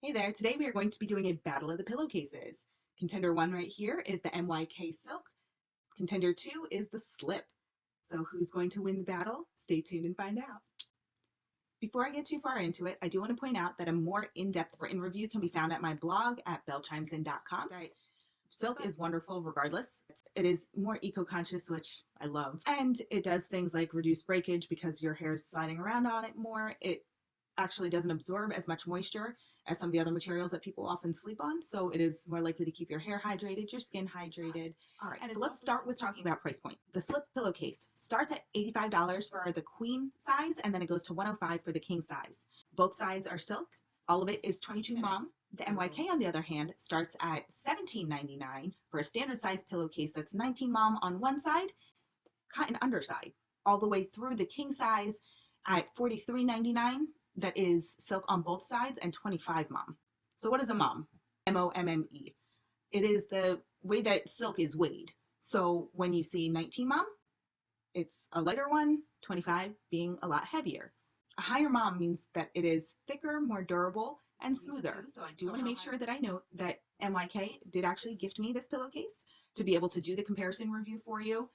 Hey there, today we are going to be doing a battle of the pillowcases. Contender 1 right here is the MYK silk. Contender 2 is the slip. So who's going to win the battle? Stay tuned and find out. Before I get too far into it, I do want to point out that a more in-depth written review can be found at my blog at bellchimesin.com. Silk is wonderful regardless. It is more eco-conscious, which I love. And it does things like reduce breakage because your hair is sliding around on it more. It actually doesn't absorb as much moisture as some of the other materials that people often sleep on, so it is more likely to keep your hair hydrated, your skin hydrated. All right, so let's start with talking about price point. The slip pillowcase starts at $85 for the queen size, and then it goes to $105 for the king size. Both sides are silk. All of it is 22 mom. The MYK, on the other hand, starts at $17.99 for a standard size pillowcase that's 19 mom on one side, cotton underside, all the way through the king size at $43.99. That is silk on both sides and 25 mom. So what is a mom? M-O-M-M-E. It is the way that silk is weighed. So when you see 19 mom, it's a lighter one, 25 being a lot heavier. A higher mom means that it is thicker, more durable, and smoother. So I do want to make sure that I note that MYK did actually gift me this pillowcase to be able to do the comparison review for you.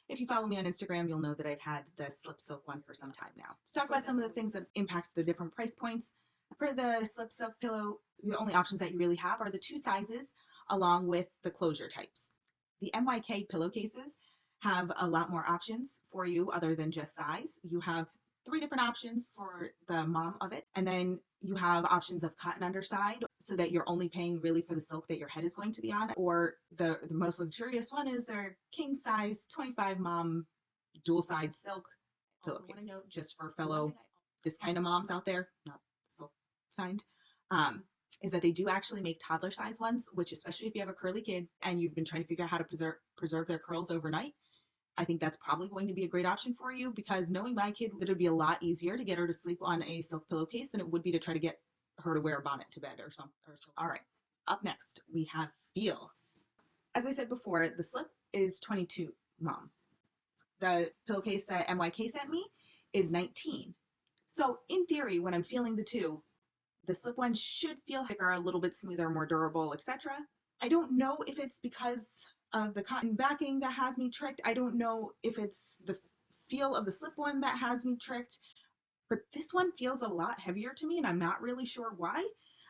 If you follow me on Instagram, you'll know that I've had the slip silk one for some time now. Let's talk about some of the things that impact the different price points. For the slip silk pillow, the only options that you really have are the two sizes along with the closure types. The MYK pillowcases have a lot more options for you other than just size. You have 3 different options for the mom of it, and then you have options of cotton underside so that you're only paying really for the silk that your head is going to be on, or the most luxurious one is their king size 25 mom dual side silk pillowcase. I want to note, just for fellow this kind of moms out there, not silk kind, is that they do actually make toddler size ones, which especially if you have a curly kid and you've been trying to figure out how to preserve their curls overnight, I think that's probably going to be a great option for you, because knowing my kid, it would be a lot easier to get her to sleep on a silk pillowcase than it would be to try to get her to wear a bonnet to bed or something. All right, up next we have feel. As I said before, the slip is 22 mom. The pillowcase that MYK sent me is 19. So in theory, when I'm feeling the two, the slip one should feel thicker, a little bit smoother, more durable, etc. I don't know if it's because of the cotton backing that has me tricked. I don't know if it's the feel of the slip one that has me tricked, but this one feels a lot heavier to me and I'm not really sure why.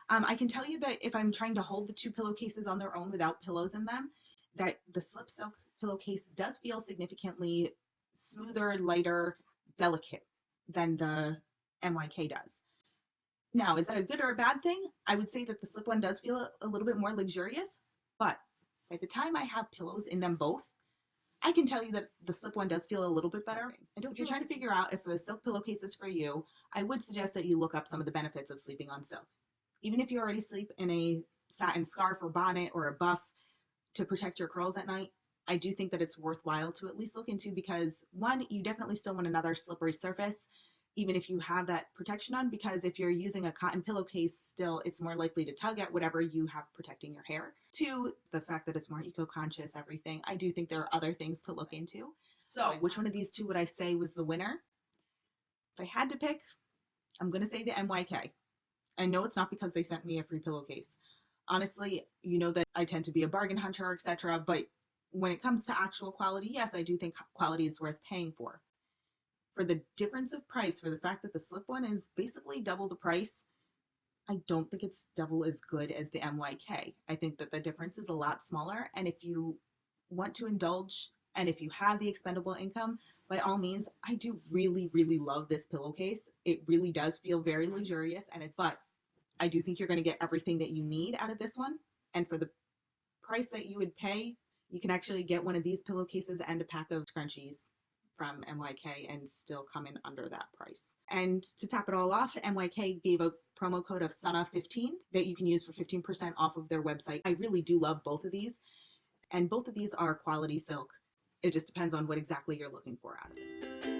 I can tell you that if I'm trying to hold the two pillowcases on their own without pillows in them, that the slip silk pillowcase does feel significantly smoother, lighter, delicate than the MYK does. Now, is that a good or a bad thing? I would say that the slip one does feel a little bit more luxurious, but by the time I have pillows in them both, I can tell you that the slip one does feel a little bit better. If you're trying to figure out if a silk pillowcase is for you, I would suggest that you look up some of the benefits of sleeping on silk. Even if you already sleep in a satin scarf or bonnet or a buff to protect your curls at night, I do think that it's worthwhile to at least look into, because one, you definitely still want another slippery surface, even if you have that protection on, because if you're using a cotton pillowcase still, it's more likely to tug at whatever you have protecting your hair. 2, the fact that it's more eco-conscious, everything. I do think there are other things to look into. So which one of these two would I say was the winner? If I had to pick, I'm going to say the MYK. I know it's not because they sent me a free pillowcase. Honestly, you know that I tend to be a bargain hunter, etc. But when it comes to actual quality, yes, I do think quality is worth paying for. For the difference of price, for the fact that the slip one is basically double the price, I don't think it's double as good as the MYK. I think that the difference is a lot smaller, and if you want to indulge and if you have the expendable income, by all means, I do really, really love this pillowcase. It really does feel very luxurious, but I do think you're going to get everything that you need out of this one, and for the price that you would pay, you can actually get one of these pillowcases and a pack of scrunchies from MYK and still come in under that price. And to top it all off, MYK gave a promo code of SUNA15 that you can use for 15% off of their website. I really do love both of these, and both of these are quality silk. It just depends on what exactly you're looking for out of it.